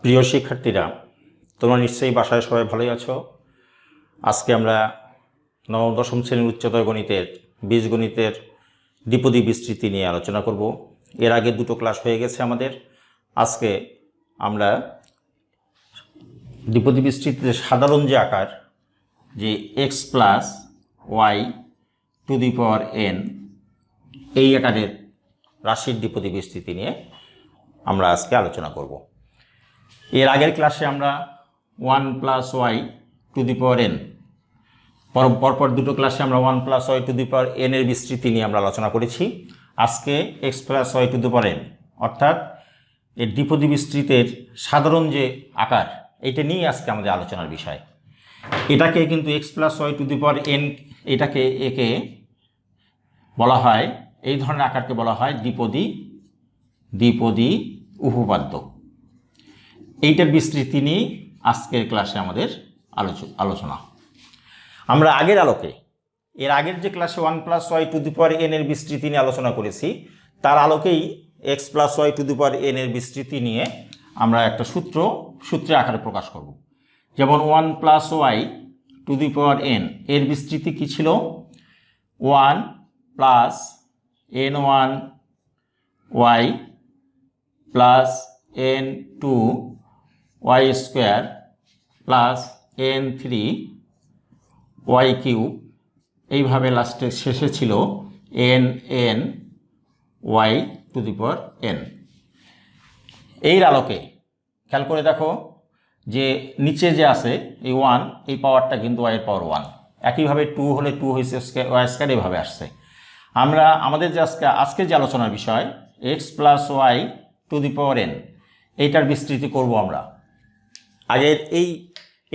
প্রিয় শিক্ষার্থীরা, তোমরা নিশ্চয়ই বাসায় সবাই ভালোই আছো। আজকে আমরা নবম দশম শ্রেণীর উচ্চতর গণিতের বীজগণিতের দ্বিপদী বিস্তৃতি নিয়ে আলোচনা করব। এর আগে দুটো ক্লাস হয়ে গেছে আমাদের। আজকে আমরা দ্বিপদী বিস্তৃতিতে সাধারণ যে আকার, যে x plus Y to the power n, এই আকারের রাশির দ্বিপদী বিস্তৃতি নিয়ে আমরা আজকে আলোচনা করব। এর আগের ক্লাসে আমরা 1 plus Y to the power n, পরপর দুটো ক্লাসে আমরা 1 plus Y to the power n এর বিস্তৃতি নিয়ে আমরা আলোচনা করেছি। আজকে x plus Y to the power n, অর্থাৎ এর দ্বিপদী বিস্তৃতের সাধারণ যে আকার, এইটা নিয়ে আজকে আমাদের আলোচনার বিষয়। এটাকে কিন্তু x plus Y to the power n, একে বলা হয়, এই ধরনের আকারকে বলা হয় দ্বিপদী উপপাদ্য। এইটার বিস্তৃতি নিয়ে আজকের ক্লাসে আমাদের আলোচনা। আমরা এর আগের যে ক্লাসে 1 plus Y to the power n এর বিস্তৃতি নিয়ে আলোচনা করেছি, তার আলোকেই x plus Y to the power n এর বিস্তৃতি নিয়ে আমরা একটা সূত্রের আকারে প্রকাশ করব। যেমন 1 plus Y to the power n এর বিস্তৃতি কি ছিল? 1 plus n1 Y plus n2 Y square plus n3 Y cube, এইভাবে লাস্টে শেষে ছিল n Y to the power n। এর আলোকে খেয়াল করে দেখো যে নিচে যে আছে এই 1, এই পাওয়ারটা কিন্তু ওয়াই এর পাওয়ার 1। একইভাবে 2 হলে 2 হয়েছে ওয়াই স্কোয়ার, এইভাবে আসছে। আমরা আমাদের যে আজকে যে আলোচনার বিষয় x plus Y to the power n, এইটার বিস্তৃতি করব আমরা। আগের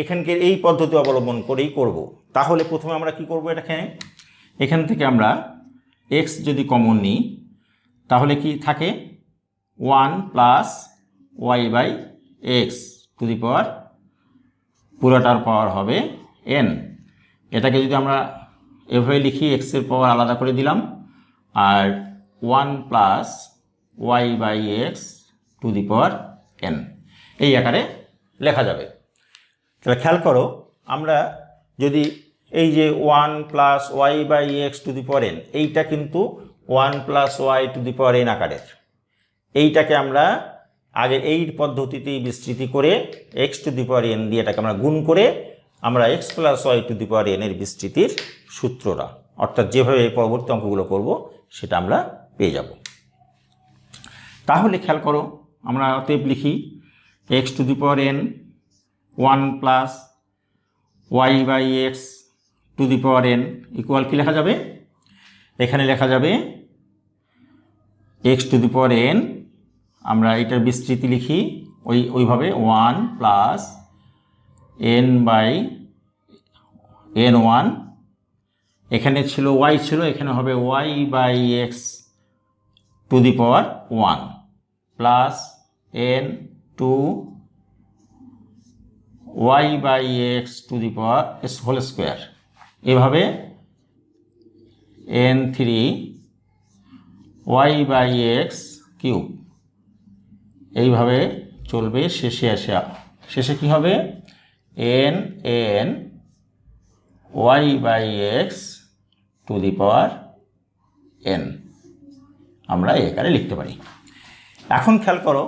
এখানকার এই পদ্ধতি অবলম্বন করেই করব। তাহলে প্রথমে আমরা কি করব, এখান থেকে আমরা x যদি কমন নিই, তাহলে কি থাকে? 1 plus Y by x to the power, পুরোটার পাওয়ার হবে n। এটাকে যদি আমরা এভাবে লিখি, x এর পাওয়ার আলাদা করে দিলাম, আর 1 plus Y by x to the power n, এই আকারে লেখা যাবে। তাহলে খেয়াল করো, আমরা যদি এই যে 1 plus Y by x to the power n, এইটা কিন্তু 1 plus Y to the power n আকারের। এইটাকে আমরা আগে এই পদ্ধতিতেই বিস্তৃতি করে x to the power n দিয়ে এটাকে আমরা গুণ করে আমরা x plus Y to the power n এর বিস্তৃতির সূত্রটা, অর্থাৎ যেভাবে পরবর্তী অঙ্কগুলো করব, সেটা আমরা পেয়ে যাব। তাহলে খেয়াল করো, আমরা অতএব লিখি x to the power n 1 plus Y by x to the power n equal কি লেখা যাবে? এখানে লেখা যাবে x to the power n, আমরা এটার বিস্তৃতি লিখি ওইভাবে 1 প্লাস n বাই n1, এখানে ছিল y ছিল, এখানে হবে y by x to the power 1 plus n2 y by x to the power whole square, এভাবে n3 Y by x cube, এইভাবে চলবে। শেষে কি হবে? n y by x to the power n, আমরা এই আকারে লিখতে পারি। এখন খেয়াল করো,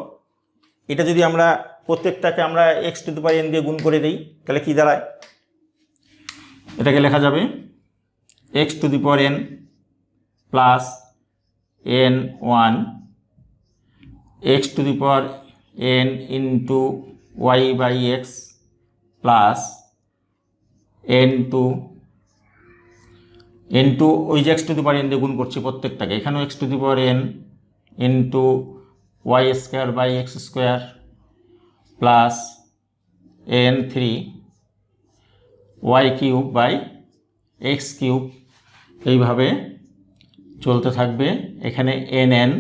এটা যদি আমরা প্রত্যেকটাকে আমরা x to the power n দিয়ে গুণ করে দিই, তাহলে কি দাঁড়ায়? এটাকে লেখা যাবে x to the power n plus n1 x to the power n into y by x plus n2 ওই যে x to the power n দিয়ে গুণ করছি প্রত্যেকটাকে, এখানেও x to the power n into Y square by x square plus n3 Y cube by x cube, এইভাবে চলতে থাকবে। এখানে n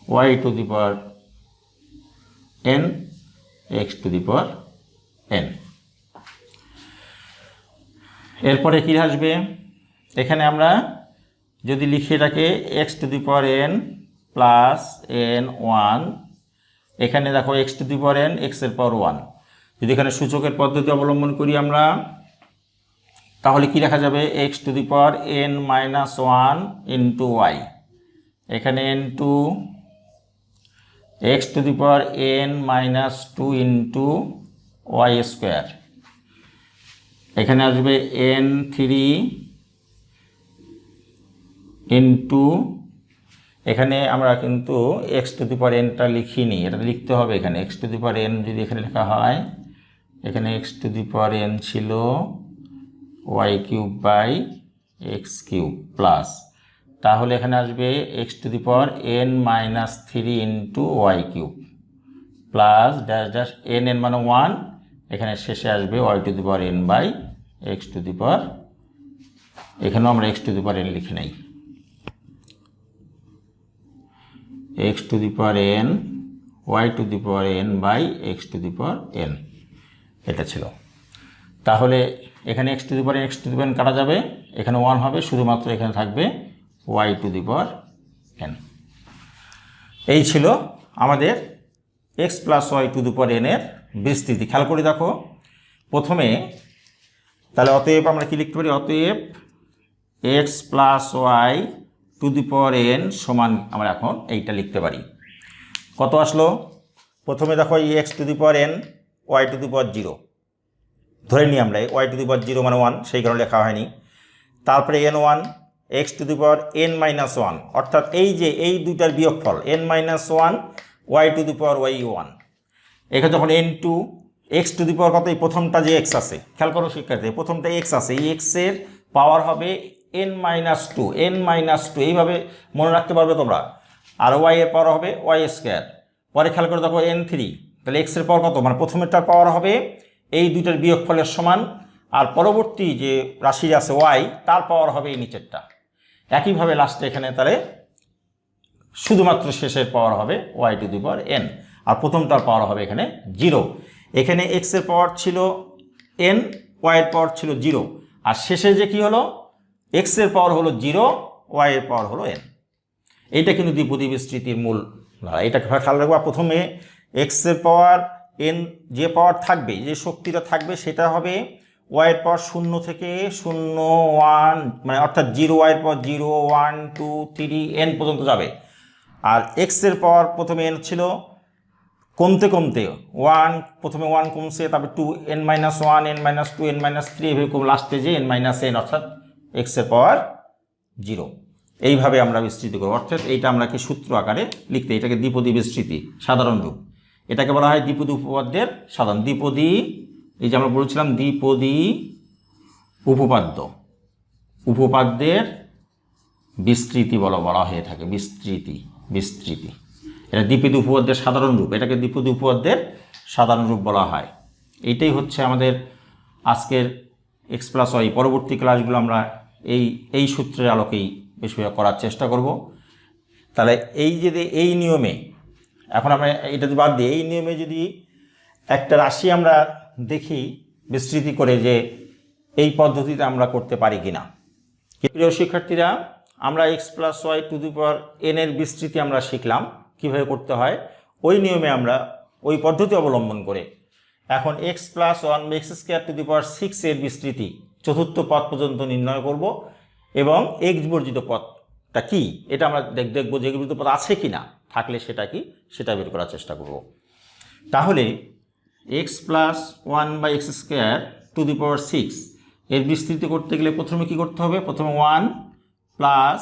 Y to the power n x to the power n। এরপরে কি আসবে? এখানে আমরা যদি লিখি এটাকে x to the power n plus N one, এখানে দেখো x to the power N, এক্সের পাওয়ার ওয়ান। যদি এখানে সূচকের পদ্ধতি অবলম্বন করি আমরা, তাহলে কি লেখা যাবে? X to the power N minus one into Y, এখানে N two X to the power N minus two into Y square, এখানে আসবে এন থ্রি ইন্টু, এখানে আমরা কিন্তু এক্স টু দি পাওয়ার এনটা লিখিনি, এটা লিখতে হবে এখানে। X to the power N যদি এখানে লেখা হয়, এখানে X to the power N ছিল Y cube by x cube plus, তাহলে এখানে আসবে X to the power N minus three into Y cube plus dash dash N, N মানে ওয়ান, এখানে শেষে আসবে Y to the power N by x to the power, এখানেও আমরা X to the power N লিখে নেই, X to the power N Y to the power N by x to the power N, এটা ছিল। তাহলে এখানে X to the power X to the power N কাটা যাবে, এখানে ওয়ান হবে, শুধুমাত্র এখানে থাকবে Y to the power N. এই ছিল আমাদের X plus Y to the power এনের বিস্তৃতি। খেয়াল করে দেখো, প্রথমে তাহলে অতএব আমরা কি লিখতে পারি? অতএব x plus Y to the power n সমান, আমরা এখন এইটা লিখতে পারি। কত আসলো? প্রথমে দেখো এই X to the power N Y to the power zero ধরে নিই আমরা, Y to the power zero মানে ওয়ান, সেই কারণে লেখা হয়নি। তারপরে N one X to the power N minus one, অর্থাৎ এই যে এই দুইটার বিয়োগফল N minus one Y to the power Y one. এখানে যখন N two X to the power কত, এই প্রথমটা যে এক্স আছে, খেয়াল করো শিক্ষার্থী, প্রথমটা এক্স আছে, এই এক্সের পাওয়ার হবে n minus two, n minus two, এইভাবে মনে রাখতে পারবে তোমরা। আর ওয়াই এর পাওয়ার হবে ওয়াই স্কোয়ার। পরে খেয়াল করে দেখো এন থ্রি, তাহলে এক্সের পাওয়ার কত, মানে প্রথমেরটার পাওয়ার হবে এই দুইটার বিয়োগফলের সমান, আর পরবর্তী যে রাশি আছে ওয়াই তার পাওয়ার হবে এই নিচেরটা। একইভাবে লাস্টে এখানে তাহলে শুধুমাত্র শেষের পাওয়ার হবে Y to the power N, আর প্রথমটার পাওয়ার হবে এখানে জিরো। এখানে এক্সের পাওয়ার ছিল এন, ওয়াইয়ের পাওয়ার ছিল জিরো, আর শেষে যে কি হলো, এক্সের পাওয়ার হলো জিরো, ওয়াইয়ের পাওয়ার হলো এন। এইটা কিন্তু দ্বিপদী বিস্তৃতির মূল। এটা খেয়াল রাখবা, প্রথমে এক্সের পাওয়ার এন যে পাওয়ার থাকবে, যে শক্তিটা থাকবে সেটা হবে ওয়াইয়ের পাওয়ার শূন্য থেকে শূন্য ওয়ান, মানে অর্থাৎ জিরো, ওয়াইয়ের power zero one two three n পর্যন্ত যাবে। আর এক্সের পাওয়ার প্রথমে এন ছিল, কমতে কমতে ওয়ান, প্রথমে ওয়ান কমছে, তারপর two, n minus one, n minus two, n minus three, এভাবে কম লাস্টে যে এন মাইনাস এন, অর্থাৎ এক্সের পাওয়ার জিরো। এইভাবে আমরা বিস্তৃতি করব, অর্থাৎ এইটা আমরা কি সূত্র আকারে লিখতে, এটাকে দ্বিপদী বিস্তৃতি সাধারণ রূপ, এটাকে বলা হয় দ্বিপদী উপপাদ্যের সাধারণ। দ্বিপদী, এই যে আমরা বলেছিলাম দ্বিপদী উপপাদ্য, উপপাদ্যের বিস্তৃতি বলা হয়ে থাকে, বিস্তৃতি। এটা দ্বিপদী উপপাদ্যের সাধারণ রূপ, এটাকে দ্বিপদী উপপাদ্যের সাধারণ রূপ বলা হয়। এইটাই হচ্ছে আমাদের আজকের এক্স প্লাস ওয়াই। পরবর্তী ক্লাসগুলো আমরা এই সূত্রের আলোকেই বেশি করার চেষ্টা করব। তাহলে এই যদি এই নিয়মে, এখন আমরা এটা বাদ দিই, এই নিয়মে যদি একটা রাশি আমরা দেখি বিস্তৃতি করে, যে এই পদ্ধতিতে আমরা করতে পারি কিনা। প্রিয় শিক্ষার্থীরা, আমরা x plus Y to the power n এর বিস্তৃতি আমরা শিখলাম কীভাবে করতে হয়। ওই নিয়মে আমরা ওই পদ্ধতি অবলম্বন করে এখন x plus one x square to the power six এর বিস্তৃতি চতুর্থ পদ পর্যন্ত নির্ণয় করব, এবং এক্স বর্জিত পদটা কি এটা আমরা দেখব, যে এক্স বর্জিত পদ আছে কি না, থাকলে সেটা কি সেটা বের করার চেষ্টা করব। তাহলে x plus one by x square to the power six এর বিস্তৃতি করতে গেলে প্রথমে কি করতে হবে? প্রথমে ওয়ান প্লাস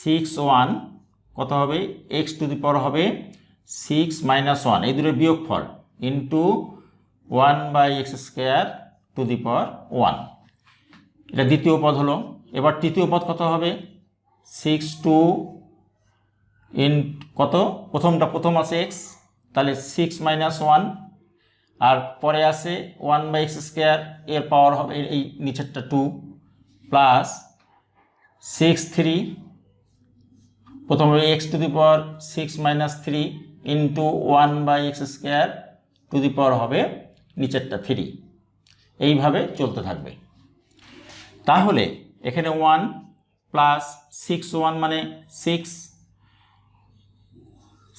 সিক্স ওয়ান কত হবে? এক্স টু দি পাওয়ার হবে সিক্স মাইনাস ওয়ান, এই দুটোর বিয়োগফল, into one by x square to the power one. এটা দ্বিতীয় পদ হলো। এবার তৃতীয় পদ কত হবে? সিক্স টু ইন কত, প্রথম আছে এক্স, তাহলে সিক্স মাইনাস ওয়ান, আর পরে আছে ওয়ান বাই এক্স স্কোয়ার, এর পাওয়ার হবে এই নিচেরটা টু, প্লাস সিক্স থ্রি, প্রথমে X to the power six minus three into one by x square to the power হবে নিচেরটা থ্রি। এইভাবে চলতে থাকবে। তাহলে এখানে ওয়ান প্লাস সিক্স ওয়ান মানে six,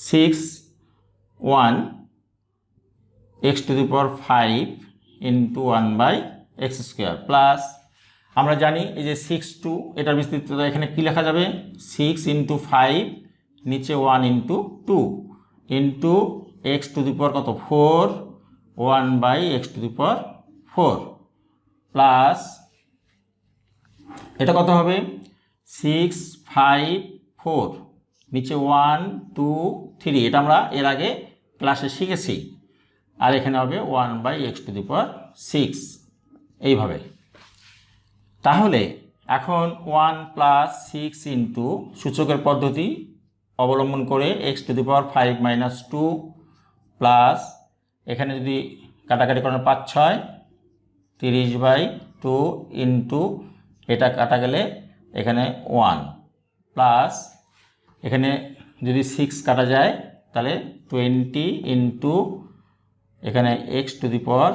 6 1 x to the power 5 into 1/x² plus আমরা জানি এই যে 6 2 এটার বিস্তৃততা এখানে কি লেখা যাবে 6 ইন্টু 5 নিচে 1 into 2 into x to the power কত 4 1/x two the power 4 plus এটা কত হবে 6 5 4 নিচে 1 2 3 এটা আমরা এর আগে ক্লাসে শিখেছি আর এখানে হবে 1/x টু দি পাওয়ার 6 এইভাবে তাহলে এখন 1 প্লাস 6 ইন্টু সূচকের পদ্ধতি অবলম্বন করে x to the power 5 minus 2 plus এখানে যদি কাটাকাটি করেন 5 6 30/2 ইন্টু এটা কাটা গেলে এখানে 1 প্লাস এখানে যদি 6 কাটা যায় তাহলে 20 ইন্টু এখানে x টু দি পাওয়ার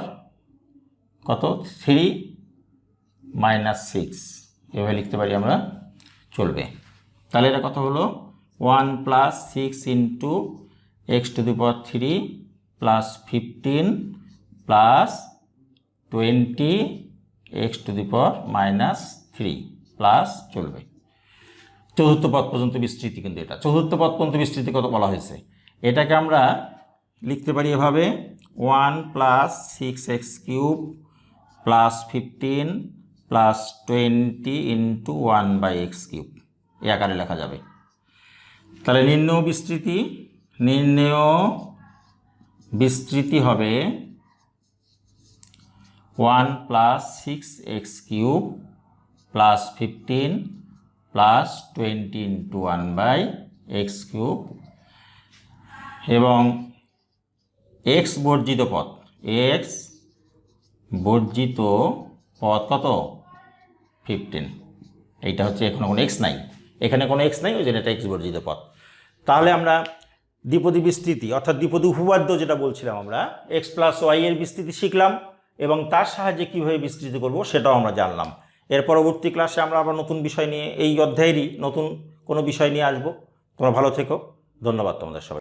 কত 3 মাইনাস 6 এভাবে লিখতে পারি আমরা চলবে তাহলে এটা কত হলো 1 plus 6 into x to the power 3 plus 15 plus 20 x to the power minus 3 plus চলবে চতুর্থ পদ পর্যন্ত বিস্তৃতি কিন্তু এটা চতুর্থ পদ পর্যন্ত বিস্তৃতি কত বলা হয়েছে এটাকে আমরা লিখতে পারি এভাবে 1 plus 6x³ plus 15 plus 20 into 1/x³ এই আকারে লেখা যাবে তাহলে নির্ণেয় বিস্তৃতি হবে 1 plus 6x³ plus 15 plus 20 into 1/x³ এবং x বর্জিত পদ কত 15 এইটা হচ্ছে এখানে কোনো x নাই ওই জন্য এটা x বর্জিত পদ তাহলে আমরা দ্বিপদী বিস্তৃতি অর্থাৎ দ্বিপদী উপপাদ্য যেটা বলছিলাম আমরা x প্লাস y এর বিস্তৃতি শিখলাম এবং তার সাহায্যে কীভাবে বিস্তৃতি করব সেটাও আমরা জানলাম এর পরবর্তী ক্লাসে আমরা আবার নতুন বিষয় নিয়ে এই অধ্যায়েরই নতুন কোনো বিষয় নিয়ে আসবো তোমরা ভালো থেকো ধন্যবাদ তোমাদের সবাই